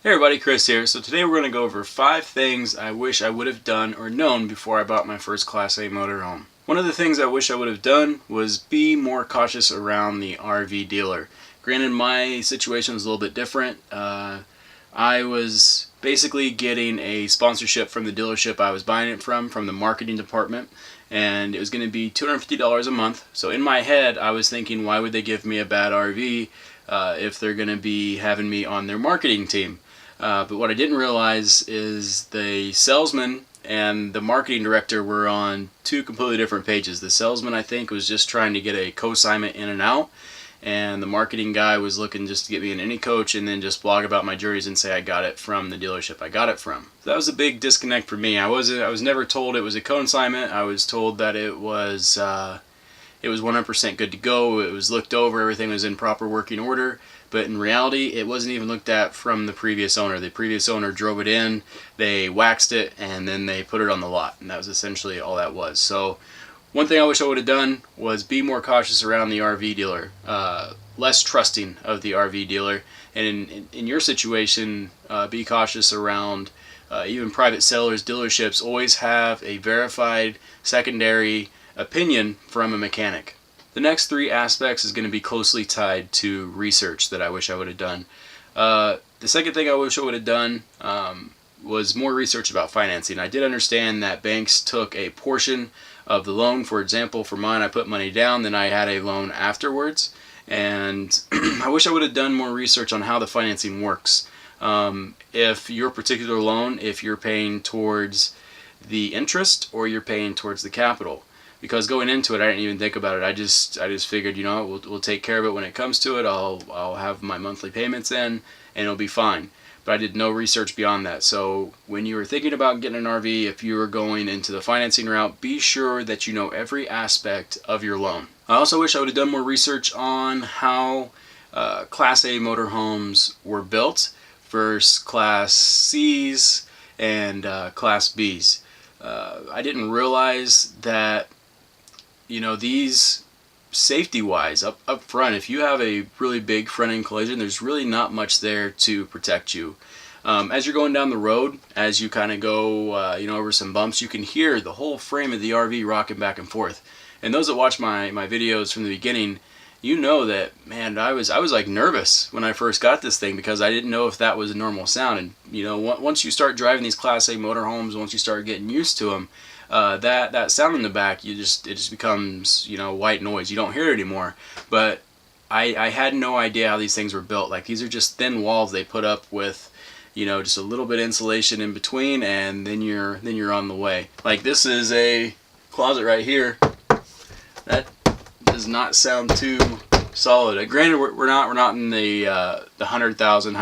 Hey everybody, Chris here. So today we're going to go over 5 things I wish I would have done or known before I bought my first Class A motorhome. One of the things I wish I would have done was be more cautious around the RV dealer. Granted, my situation was a little bit different. I was basically getting a sponsorship from the dealership I was buying it from the marketing department, and it was going to be $250 a month. So in my head, I was thinking, why would they give me a bad RV if they're going to be having me on their marketing team? But what I didn't realize is the salesman and the marketing director were on 2 completely different pages. The salesman, I think, was just trying to get a co-assignment in and out, and the marketing guy was looking just to get me in any coach and then just blog about my journeys and say I got it from the dealership I got it from. So that was a big disconnect for me. I was never told it was a co-assignment. I was told that it was 100% good to go. It was looked over, everything was in proper working order, but in reality it wasn't even looked at from the previous owner. The previous owner drove it in, they waxed it, and then they put it on the lot, and that was essentially all that was. So one thing I wish I would have done was be more cautious around the RV dealer, less trusting of the RV dealer, and in your situation, be cautious around even private sellers. Dealerships always have a verified secondary opinion from a mechanic. The next 3 aspects is going to be closely tied to research that I wish I would have done. The second thing I wish I would have done was more research about financing. I did understand that banks took a portion of the loan. For example, for mine, I put money down, then I had a loan afterwards. And I wish I would have done more research on how the financing works. If your particular loan, if you're paying towards the interest or you're paying towards the capital. Because going into it, I didn't even think about it. I just figured, you know, we'll take care of it when it comes to it. I'll have my monthly payments in, and it'll be fine. But I did no research beyond that. So when you were thinking about getting an RV, if you were going into the financing route, be sure that you know every aspect of your loan. I also wish I would have done more research on how Class A motorhomes were built versus Class C's and Class B's. I didn't realize that, you know, these safety wise up front, if you have a really big front end collision, there's really not much there to protect you. As you're going down the road, as you kind of go over some bumps, you can hear the whole frame of the RV rocking back and forth. And those that watch my videos from the beginning, you know that, man, I was like nervous when I first got this thing because I didn't know if that was a normal sound. And you know, once you start driving these Class A motorhomes, once you start getting used to them, that sound in the back, it just becomes, you know, white noise. You don't hear it anymore. But I had no idea how these things were built. Like, these are just thin walls they put up with, you know, just a little bit of insulation in between, and then you're on the way. Like, this is a closet right here. That does not sound too solid. Granted, we're not in the 100,000.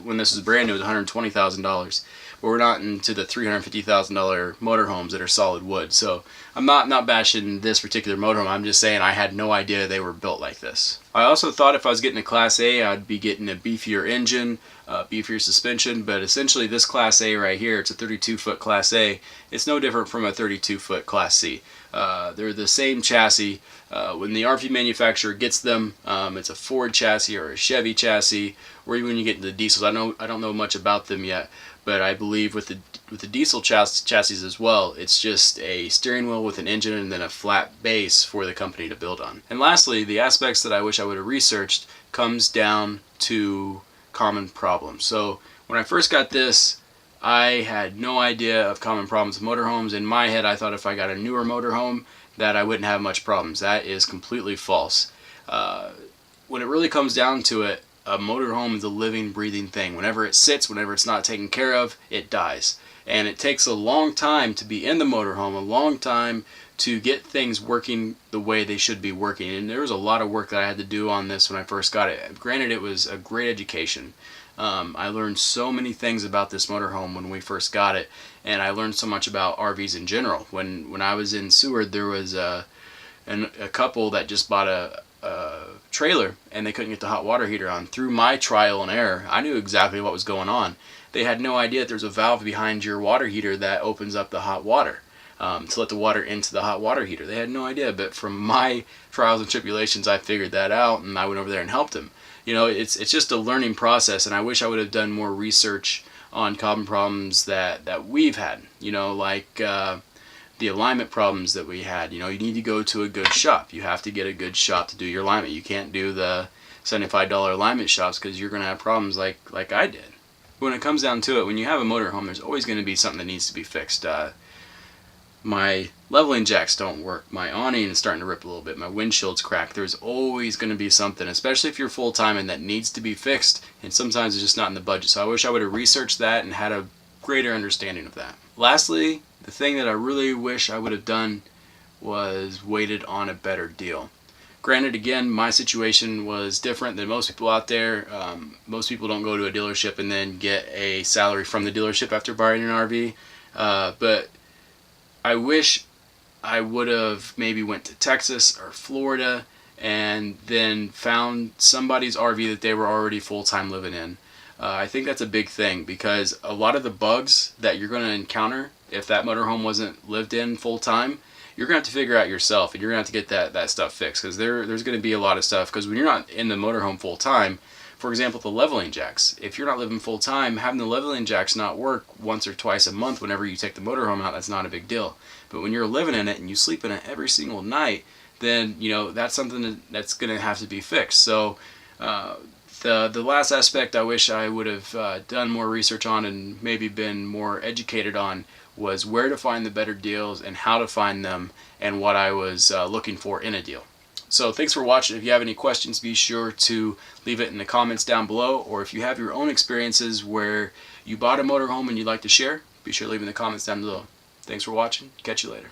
When this is brand new, it was $120,000. But we're not into the $350,000 motorhomes that are solid wood. So I'm not bashing this particular motorhome. I'm just saying I had no idea they were built like this. I also thought if I was getting a Class A, I'd be getting a beefier engine, beefier suspension. But essentially, this Class A right here, it's a 32-foot Class A. It's no different from a 32-foot Class C. They're the same chassis. When the RV manufacturer gets them, it's a Ford chassis or a Chevy chassis, or even when you get into the diesels. I don't know much about them yet, but I believe with the diesel chassis as well, it's just a steering wheel with an engine and then a flat base for the company to build on. And lastly, the aspects that I wish I would have researched comes down to common problems. So when I first got this, I had no idea of common problems with motorhomes. In my head, I thought if I got a newer motorhome that I wouldn't have much problems. That is completely false. When it really comes down to it, a motorhome is a living, breathing thing. Whenever it sits, whenever it's not taken care of, it dies. And it takes a long time to be in the motorhome, a long time to get things working the way they should be working. And there was a lot of work that I had to do on this when I first got it. Granted, it was a great education. I learned so many things about this motorhome when we first got it, and I learned so much about RVs in general. When I was in Seward, there was a couple that just bought a trailer, and they couldn't get the hot water heater on. Through my trial and error, I knew exactly what was going on. They had no idea that there's a valve behind your water heater that opens up the hot water to let the water into the hot water heater. They had no idea, but from my trials and tribulations, I figured that out, and I went over there and helped them. it's just a learning process, and I wish I would have done more research on common problems that we've had. Like the alignment problems that we had. You need to go to a good shop. You have to get a good shop to do your alignment. You can't do the $75 alignment shops because you're going to have problems like I did. When it comes down to it, when you have a motorhome, there's always going to be something that needs to be fixed. My leveling jacks don't work. My awning is starting to rip a little bit. My windshield's cracked. There's always going to be something, especially if you're full-time, and that needs to be fixed, and sometimes it's just not in the budget. So I wish I would have researched that and had a greater understanding of that. Lastly, the thing that I really wish I would have done was waited on a better deal. Granted, again, my situation was different than most people out there. Most people don't go to a dealership and then get a salary from the dealership after buying an RV. But I wish I would have maybe went to Texas or Florida and then found somebody's RV that they were already full-time living in. I think that's a big thing, because a lot of the bugs that you're going to encounter if that motorhome wasn't lived in full-time, you're going to have to figure out yourself, and you're going to have to get that stuff fixed, because there's going to be a lot of stuff. Because when you're not in the motorhome full-time, for example, the leveling jacks, if you're not living full-time, having the leveling jacks not work once or twice a month whenever you take the motorhome out, that's not a big deal. But when you're living in it and you sleep in it every single night, then that's something that's going to have to be fixed. So the last aspect I wish I would have done more research on and maybe been more educated on was where to find the better deals and how to find them and what I was looking for in a deal. So thanks for watching. If you have any questions, be sure to leave it in the comments down below, or if you have your own experiences where you bought a motorhome and you'd like to share, be sure to leave in the comments down below. Thanks for watching. Catch you later.